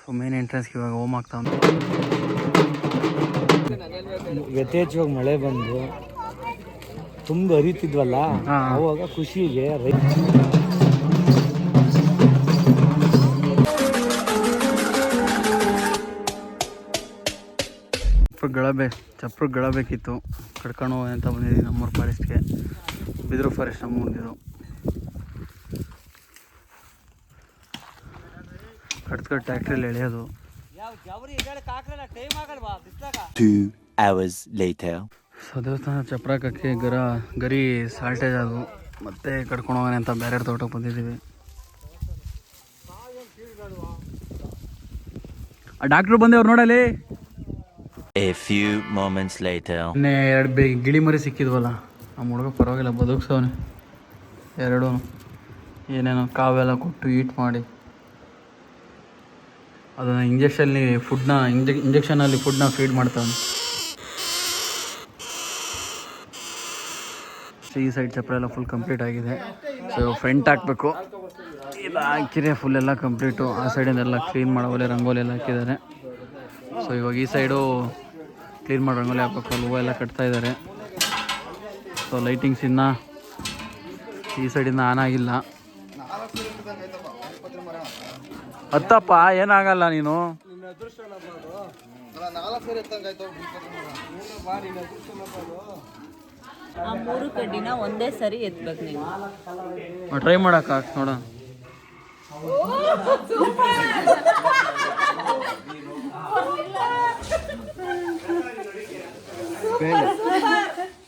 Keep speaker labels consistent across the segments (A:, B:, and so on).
A: So main ಎಂಟ್ರೆನ್ಸ್ಗೆ ಇವಾಗ home ಆಗ್ತಾ ಉಂಟು.
B: ಯಥೇಚ್ಛವಾಗಿ ಮಳೆ ಬಂದು ತುಂಬ ಹರಿತಿದ್ವಲ್ಲ, ಆವಾಗ ಖುಷಿಗೆ
A: ಚಪ್ರ ಗಳಬೇಕಿತ್ತು, ಕಡ್ಕೊಂಡು ಅಂತ ಬಂದಿದ್ದೀವಿ ನಮ್ಮೂರು ಫಾರೆಸ್ಟ್ಗೆ. ಬಿದಿರು ಫಾರೆಸ್ಟ್ ನಮ್ಮೂರಿದು. ಕಟ್ಕೊಂಡು ಟ್ಯಾಕ್ಟ್ರಿಯಲ್ಲಿ ಎಳೆಯೋದು.
C: 2 hours later.
A: ಸೊ ದೇವಸ್ಥಾನ ಚಪ್ರಾಕಕ್ಕೆ ಗರಿ ಸಾಲ್ಟೇಜ್ ಅದು, ಮತ್ತೆ ಕಡ್ಕೊಂಡು ಹೋಗೋಣ ಅಂತ ಬೇರೆ ತೋಟಕ್ಕೆ ಬಂದಿದ್ದೀವಿ. ಡಾಕ್ಟ್ರು ಬಂದೇವ್ರು ನೋಡಲಿ.
C: A few moments later.
A: ಇನ್ನೇ 2 ಗಿಳಿ ಮರಿ ಸಿಕ್ಕಿದ್ವಲ್ಲ, ನಮ್ಮ ಹುಡುಗ ಪರವಾಗಿಲ್ಲ ಬದುಕ್ಸವನೆ. 2 ಏನೇನೋ ಕಾವೆಲ್ಲ ಕೊಟ್ಟು ಈಟ್ ಮಾಡಿ ಅದನ್ನು ಇಂಜೆಕ್ಷನಲ್ಲಿ ಫುಡ್ನ ಫೀಡ್ ಮಾಡ್ತಾವೆ. ಈ ಸೈಡ್ ಚಪ್ರ ಎಲ್ಲ ಫುಲ್ ಕಂಪ್ಲೀಟ್ ಆಗಿದೆ. ಸೊ ಫ್ರಂಟ್ ಹಾಕಬೇಕು, ಇಲ್ಲ ಹಾಕಿದ್ರೆ ಫುಲ್ ಎಲ್ಲ ಕಂಪ್ಲೀಟು. ಆ ಸೈಡಿಂದೆಲ್ಲ ಕ್ಲೀನ್ ಮಾಡೋ ರಂಗೋಲಿ ಎಲ್ಲ ಹಾಕಿದ್ದಾರೆ. ಸೊ ಇವಾಗ ಈ ಸೈಡು ಕ್ಲೀನ್ ಮಾಡಿ ರಂಗೋಲಿ ಹಾಕಬೇಕು. ಹೂವು ಎಲ್ಲ ಕಟ್ತಾ ಇದ್ದಾರೆ. ಸೊ ಲೈಟಿಂಗ್ಸ್ ಇನ್ನು ಈ ಸೈಡಿಂದ ಆನ್ ಆಗಿಲ್ಲ. ಹತ್ತಪ್ಪ, ಏನಾಗಲ್ಲ ನೀನು.
D: ಆ 3 ಕಡ್ಡಿನ ಒಂದೇ ಸರಿ ಎತ್ಬೇಕು ನೀವು.
A: ಟ್ರೈ ಮಾಡಕ್ಕ ನೋಡ.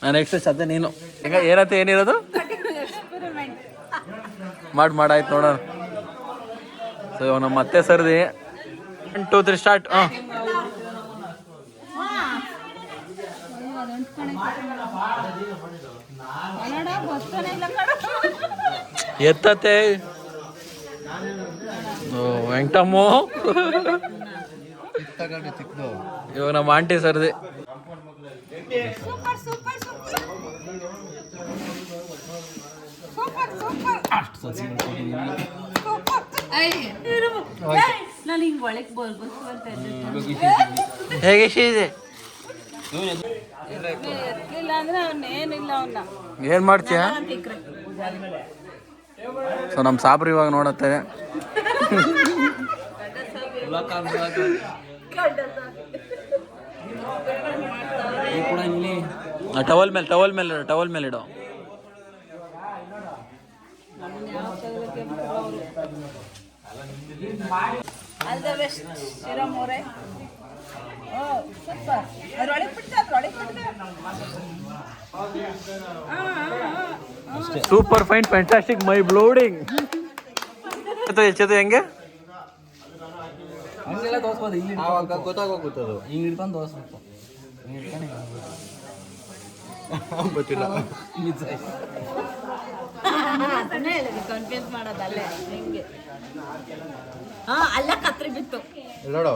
A: ನಾನು ಎಕ್ಸೈಸ್ ಅದೇ ನೀನು ಈಗ ಏನತ್ತೆ ಏನಿರೋದು ಮಾಡಾಯ್ತು ನೋಡೋಣ. ಸೊ ಇವಾಗ ನಮ್ಮ ಮತ್ತೆ ಸರ್ದಿ 1 2 3 ಸ್ಟಾರ್ಟ್. ಎತ್ತತೆ ವೆಂಕಟಮ್ಮು. ಇವಾಗ ನಮ್ಮ ಆಂಟಿ ಸರ್ದಿ. ಹೇಗೆ ಇದೆ? ಏನ್ ಮಾಡ್ತೀಯ? ಸೊ ನಮ್ಮ ಸಾಬ್ರು ಇವಾಗ ನೋಡತ್ತೆ. ಟವಲ್ ಮೇಲೆ ಇಡೋ. ಸೂಪರ್ ಫೈನ್ ಫ್ಯಾಂಟಾಸ್ಟಿಕ್ ಮೈ ಬ್ಲೋಡಿಂಗ್. ಹೆಂಗೆ
B: ಗೊತ್ತಾಗೋಗುತ್ತದು. ಹಿಂಗೆ ಹಿಡ್ಕೊಂಡು ತೋರಿಸ್ಬೇಕು.
D: ಕನ್ಫ್ಯೂಸ್ ಮಾಡೋದಲ್ಲೇ ಹಿಂಗೆ. ಅಲ್ಲ ಕತ್ರಿ ಬಿತ್ತು
B: ನೋಡು.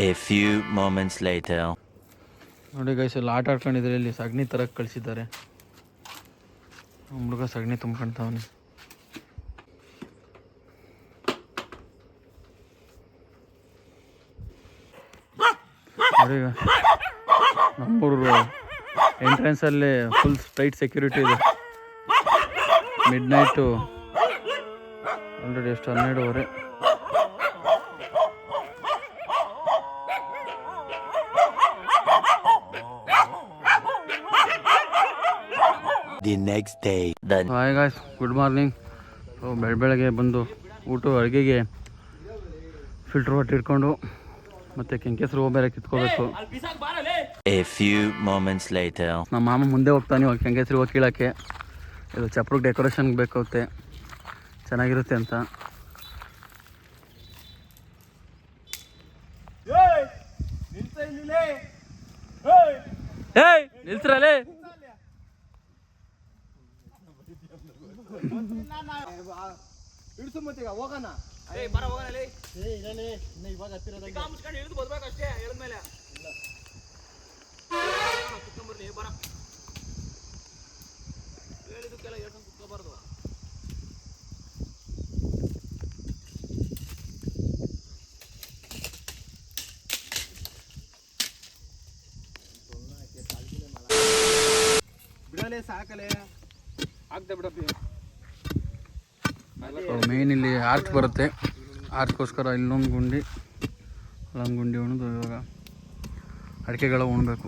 C: A few moments later.
A: ನೋಡಿ ಗೈಸ್, ಎಲ್ಲ ಆಟ ಆಡ್ಕೊಂಡಿದ್ರೆ ಇಲ್ಲಿ ಸಗಣಿ ತರಕ್ಕೆ ಕಳಿಸಿದ್ದಾರೆ. ಹುಡುಗ ಸಗಣಿ ತುಂಬ್ಕೊಂತಾವನೆ. ನೋಡಿ ಈಗ ನಮ್ಮೂರು ಎಂಟ್ರೆನ್ಸಲ್ಲೇ ಫುಲ್ ಟೈಟ್ ಸೆಕ್ಯೂರಿಟಿ ಇದೆ. ಮಿಡ್ ನೈಟು ಆಲ್ರೆಡಿ ಎಷ್ಟು 12:30.
C: The next day.
A: Hi guys, good morning. So ಬೆಳಗ್ಗೆ ಬಂದು ಅಡುಗೆಗೆ ಫಿಲ್ಟರ್ ವಾಟರ್ ಇಟ್ಕೊಂಡು ಮತ್ತೆ ಕೆಂಕೆಸರು ಬೇರೆ ಕಿತ್ಕೋಬೇಕು.
C: A few moments later.
A: ನಮ್ಮ ಮಾಮ ಮುಂದೆ ಹೋಗ್ತಾನೆ ಇವಾಗ ಕೆಂಕೆಸರು ಹೋಗಿ ಕೀಳಕ್ಕೆ. ಇದು ಚಪ್ರಕ್ಕೆ ಡೆಕೋರೇಷನ್ಗೆ ಬೇಕಾಗುತ್ತೆ, ಚೆನ್ನಾಗಿರುತ್ತೆ ಅಂತ. ನಿಲ್ಸ್ರಲ್ಲೇ.
B: ಹೋಗೋಣ.
A: ಮೇನ್ ಇಲ್ಲಿ ಆರ್ಚ್ ಬರುತ್ತೆ, ಆರ್ಚ್ಗೋಸ್ಕರ ಇಲ್ಲೊಂದು ಗುಂಡಿ ಅಲ್ಲೊಂದು ಗುಂಡಿ ಉಣ್ದು ಇವಾಗ ಅಡಿಕೆಗಳ ಉಣ್ಬೇಕು.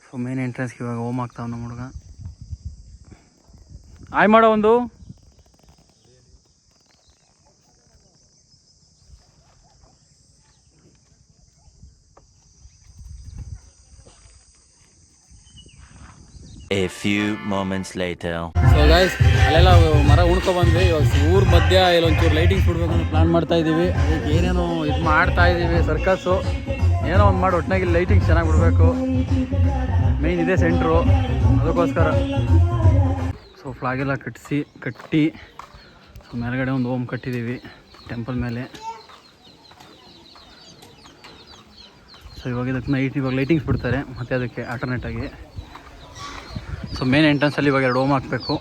A: ಸೊ ಮೇನ್ ಎಂಟ್ರೆನ್ಸ್ಗೆ ಇವಾಗ ಹೋಮ್ ಆಗ್ತಾವ ನಮ್ಮ ಹುಡುಗ. ಆಯ್ ಮಾಡೋ ಒಂದು
C: A few moments later.
A: So guys ಅಲ್ಲೆಲ್ಲ ಮರ ಉಣ್ಕೊಬಂದ್ವಿ. ಇವಾಗ ಊರ್ ಮಧ್ಯ ಇಲ್ಲೊಂಚೂರು ಲೈಟಿಂಗ್ಸ್ ಬಿಡ್ಬೇಕು ಅಂತ ಪ್ಲಾನ್ ಮಾಡ್ತಾ ಇದ್ದೀವಿ. ಅದಕ್ಕೆ ಏನೇನೋ ಇದು ಮಾಡ್ತಾ ಇದ್ದೀವಿ, ಸರ್ಕಸ್ಸು ಏನೋ ಒಂದು ಮಾಡಿ ಒಟ್ಟಿನಾಗಿ ಲೈಟಿಂಗ್ಸ್ ಚೆನ್ನಾಗಿ ಬಿಡಬೇಕು. ಮೇಯ್ನ್ ಇದೆ ಸೆಂಟ್ರು, ಅದಕ್ಕೋಸ್ಕರ ಸೊ ಫ್ಲಾಗೆಲ್ಲ ಕಟ್ಟಿ ಸೊ ಮೇಲ್ಗಡೆ ಒಂದು ಓಮ್ ಕಟ್ಟಿದ್ದೀವಿ ಟೆಂಪಲ್ ಮೇಲೆ. ಸೊ ಇವಾಗ ಇದಕ್ಕೆ ಇವಾಗ ಲೈಟಿಂಗ್ಸ್ ಬಿಡ್ತಾರೆ ಮತ್ತು ಅದಕ್ಕೆ ಆಲ್ಟರ್ನೇಟಾಗಿ. ಸೊ ಮೇನ್ ಎಂಟ್ರೆನ್ಸಲ್ಲಿ ಇವಾಗ 2 ಓಮ್ ಹಾಕಬೇಕು.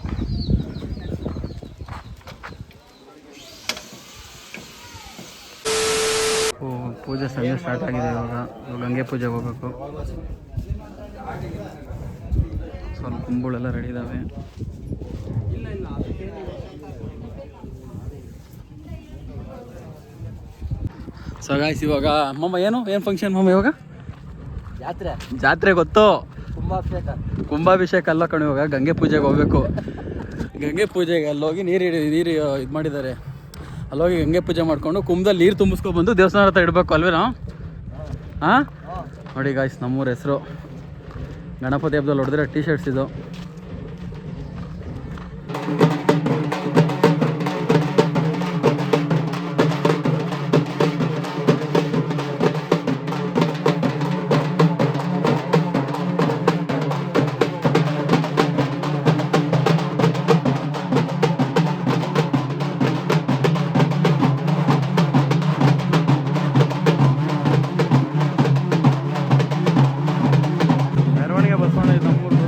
A: ಪೂಜೆ ಸಂಜೆ ಸ್ಟಾರ್ಟ್ ಆಗಿದೆ. ಇವಾಗ ಗಂಗೆ ಪೂಜೆಗೆ ಹೋಗಬೇಕು. ಸ್ವಲ್ಪ ಕುಂಬಳೆಲ್ಲ ರೆಡಿ ಇದ್ದಾವೆ. ಸೊ ಗಾಯ್ಸ್ ಇವಾಗ ಅಮ್ಮಮ್ಮ ಏನು ಫಂಕ್ಷನ್ ಮಮ್ಮ ಇವಾಗ? ಜಾತ್ರೆ ಗೊತ್ತು, ಕುಂಭಾಭಿಷೇಕ ಅಲ್ಲ ಕಣು. ಇವಾಗ ಗಂಗೆ ಪೂಜೆಗೆ ಹೋಗ್ಬೇಕು. ಗಂಗೆ ಪೂಜೆಗೆ ಅಲ್ಲೋಗಿ ನೀರು ಇದು ಮಾಡಿದ್ದಾರೆ. ಅಲ್ಲೋಗಿ ಗಂಗೆ ಪೂಜೆ ಮಾಡಿಕೊಂಡು ಕುಂಭದಲ್ಲಿ ನೀರು ತುಂಬಿಸ್ಕೊಬಂದು ದೇವಸ್ಥಾನ ಹತ್ರ ಇಡಬೇಕು ಅಲ್ವೇನೋ? ಹಾಂ ನೋಡಿ ಗಾಯ್ಸ್, ನಮ್ಮೂರ ಹೆಸರು ಗಣಪತಿ ಹಬ್ಬದಲ್ಲಿ ಹೊಡೆದಿರೋ ಟೀ ಶರ್ಟ್ಸ್ ಇದು. ಮೆರವಣಿಗೆ ಬಸವಣ್ಣ ಇದು ನಮ್ಮೂರು.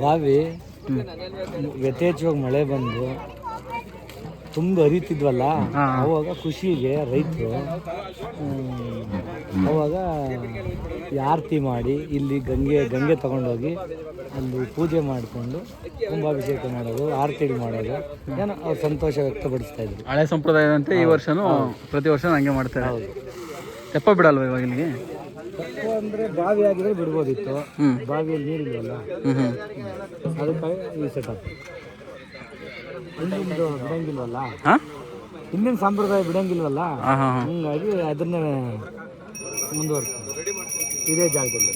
B: ಬಾವಿ ಯಥೇಚ್ಛವಾಗಿ ಮಳೆ ಬಂದು ತುಂಬ ಹರಿತಿದ್ವಲ್ಲ, ಅವಾಗ ಖುಷಿಗೆ ರೈತರು ಅವಾಗ ಆರತಿ ಮಾಡಿ ಇಲ್ಲಿ ಗಂಗೆ ತಗೊಂಡೋಗಿ ಅಲ್ಲಿ ಪೂಜೆ ಮಾಡಿಕೊಂಡು ಕುಂಭಾಭಿಷೇಕ ಮಾಡೋದು, ಆರತಿ ಮಾಡೋದು, ಏನೋ ಅವ್ರು ಸಂತೋಷ ವ್ಯಕ್ತಪಡಿಸ್ತಾ ಇದ್ರು.
A: ಹಳೆ ಸಂಪ್ರದಾಯದಂತೆ ಈ ವರ್ಷನೂ ಪ್ರತಿ ವರ್ಷ ಹಂಗೆ ಮಾಡ್ತಾರೆ.
B: ಹೌದು.
A: ತೆಪ್ಪ ಬಿಡಲ್ವ ಇವಾಗ ಇಲ್ಲಿಗೆ?
B: ತಪ್ಪು ಅಂದರೆ ಬಾವಿ ಆಗಿದ್ರೆ ಬಿಡ್ಬೋದಿತ್ತು, ಬಾವಿಯಲ್ಲಿ ನೀರಿಲ್ವಲ್ಲ, ಅದಕ್ಕಾಗಿ ಈ ಸೆಟಪ್. ಹಿಂದಿಂದು ಬಿಡಂಗಿಲ್ವಲ್ಲ, ಹಿಂದಿನ ಸಂಪ್ರದಾಯ ಬಿಡಂಗಿಲ್ವಲ್ಲ, ಹಂಗಾಗಿ ಅದನ್ನೇ ಮುಂದುವರ್ಸ್ತೀವಿ ಇದೇ ಜಾಗದಲ್ಲಿ.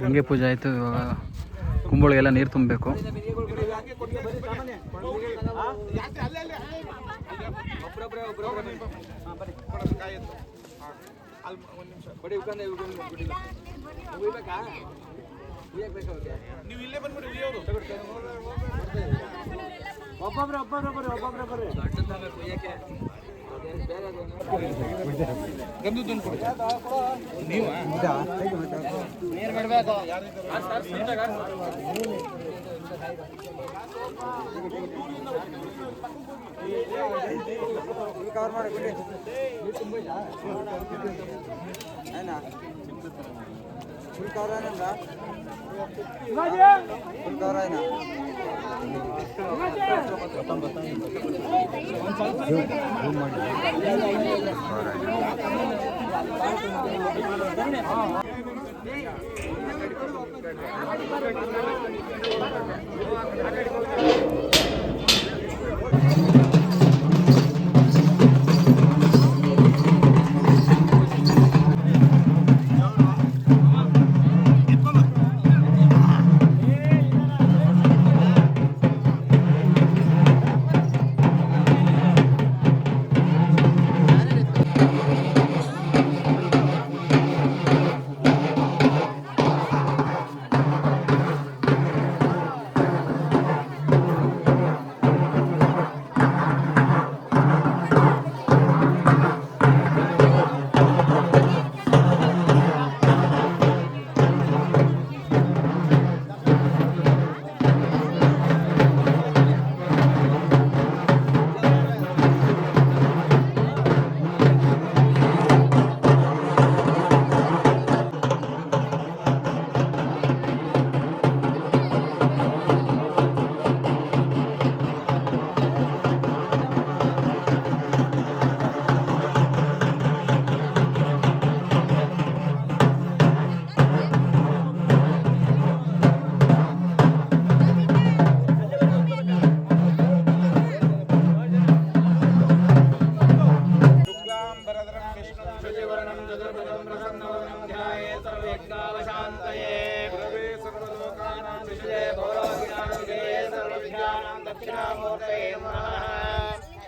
A: ಗಂಗೆ ಪೂಜೆ ಆಯಿತು. ಇವಾಗ ಕುಂಬಳಿಗೆಲ್ಲ ನೀರು ತುಂಬಬೇಕು.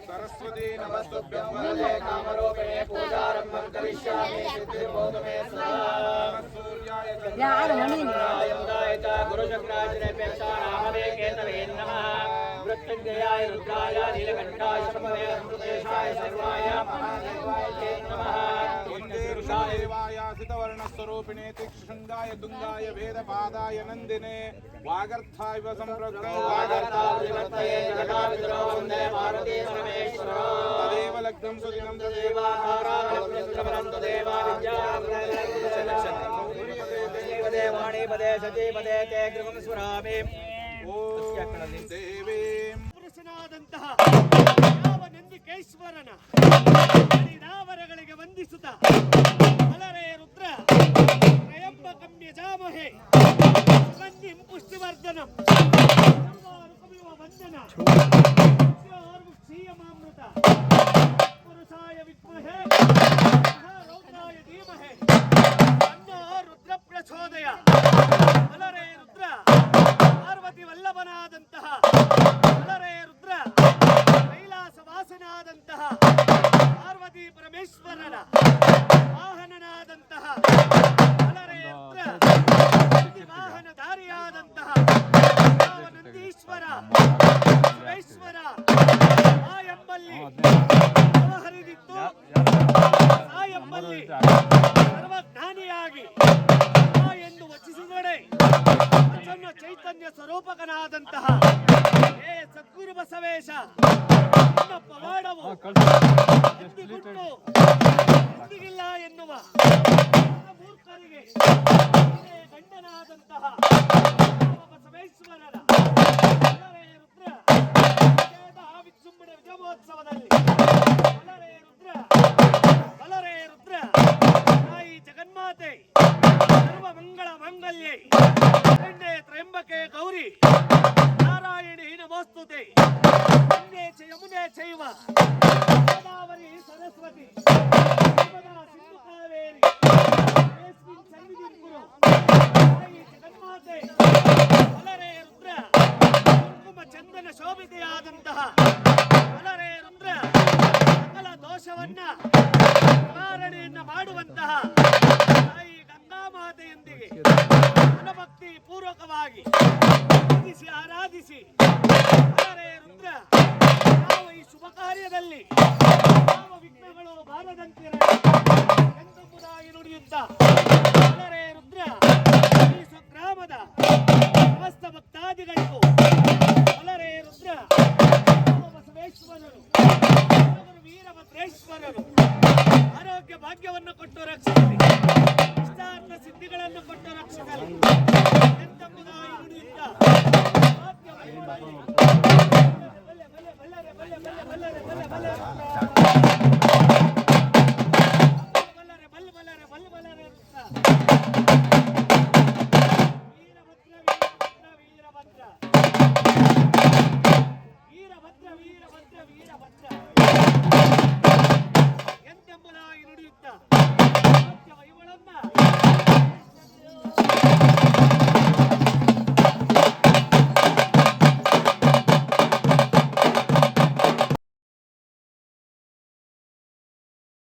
E: सरस्वती नमस्तुभ्यं वरदे कामरूपिणे पूजारम्भं करिष्यामि सिद्धिर्भवतु मे सूर्याय चन्द्राय च गुरुशुक्राचार्येभ्यश्च नामदे केतवे नमः मृत्युञ्जयाय रुद्राय नीलकण्ठाय शम्भवे अमृतेशाय सर्वाय महादेवाय ते नमः देवाय सितवर्णस्वरूपिणे तीक्ष्णगाय तुंगाय वेदपादाय नन्दिने वागर्थाय संप्रज्ञो वागर्थाविवर्तये जगदाविद्रो वन्दे पार्वती परमेश्वरो तदेव लग्नं सुदिनं तदेवाहारावृत्रवरं तदेवा विद्यादेवदे वाणीपदे सतीपदे ते गृहं स्मरामि ಓಂ ದೇವೀಂ ಪುರುಷನಾದಂತಹ ಯಾವ ನಂದಿಕೇಶ್ವರನ ಹರಿನಾವರಗಳಿಗೆ ವಂದಿಸುತ್ತ ಅಲರೇ ರುದ್ರ ತ್ರಯಂಬಕಂ ಯಜಾಮಹೇ ಸುಗಂಧಿಂ ಪುಷ್ಟಿವರ್ಧನಂ ಸರ್ವಾರುಕಮಿವ ವಂದನ ಕ್ಷೀಯಮಾಮೃತ ಪುರುಷಾಯ ವಿದ್ಮಹೇ ರೌದ್ರಾಯ ಧೀಮಹೇ ತನ್ನೋ ರುದ್ರ ಪ್ರಚೋದಯ ಅಲರೇ ರುದ್ರ ಪಾರ್ವತಿ ವಲ್ಲಭನಾದಂತಹ ಅಲರೇ ರುದ್ರ ಕೈಲಾಸ ವಾಸನಾದಂತಹ ಪಾರ್ವತಿ ಪರಮೇಶ್ವರನ ವಾಹನನಾದಂತಹ ಅಲರೇ ರುದ್ರ ವಾಹನಧಾರಿಯಾದಂತಹ ನಂದೀಶ್ವರ ಎನ್ನುವ ಮೂರ್ಖರಿಗೆ ಗಂಡನಾದಂತಹ ಬಸವೇಶ್ವರರ ಅಲರೇ ರುದ್ರ ವಿಜೃಂಭಣೆ ವಿಜಯೋತ್ಸವದಲ್ಲಿ ಅಲರೇ ರುದ್ರ ತಾಯಿ ಜಗನ್ಮಾತೆ ಸರ್ವ ಮಂಗಳ ಮಾಂಗಲ್ಯೆ ತ್ರ್ಯಂಬಕೆ ಗೌರಿ ನಾರಾಯಣಿ ನಮೋಸ್ತುತೆ ಗಂಗೆ ಚ ಯಮುನೆ ಚೈವ ಗೋದಾವರಿ ಸರಸ್ವತಿ ನರ್ಮದಾ ಸಿಂಧು ಕಾವೇರಿ ಯಸ್ಮಿನ್ ಸನ್ನಿಧಿಂ ಕುರು ತಾಯಿ ಜಗನ್ಮಾತೆ ಅಲರೇ ರುದ್ರ ಕುಂಕುಮ ಚಂದನ ಶೋಭಿತೆಯಾದಂತಹ ಅಲರೇ ರುದ್ರ ಸಕಲ ದೋಷವನ್ನ ನಿವಾರಣೆಯನ್ನ ಮಾಡುವಂತಹ ತಾಯಿ ಗಂಗಾ ಮಾತೆಯೊಂದಿಗೆ ಮನಭಕ್ತಿ ಪೂರ್ವಕವಾಗಿ ಆರಾಧಿಸಿ ಅಲರೇ ರುದ್ರ ಯಾವ ಈ ಶುಭ ಕಾರ್ಯದಲ್ಲಿ ಯಾವ ವಿಘ್ನಗಳು ಬಾರದಂತಿರಲಿ ಎಂಬುದಾಗಿ ನುಡಿಯುತ್ತ ಅಲರೇ ರುದ್ರ ಈ ಸ್ವಗ್ರಾಮದ ಸಮಸ್ತ ಭಕ್ತಾದಿಗಳಿಗೂ ಅಲರೇ ರುದ್ರ ಬಸವೇಶ್ವರರು ವೀರಭದ್ರೇಶ್ವರರು ಆರೋಗ್ಯ ಭಾಗ್ಯವನ್ನು ಕೊಟ್ಟು ರಕ್ಷಿಸಲಿ ಇಷ್ಟಾರ್ಥ ಸಿದ್ಧಿಗಳನ್ನು ಕೊಟ್ಟು ರಕ್ಷಿಸಲಿ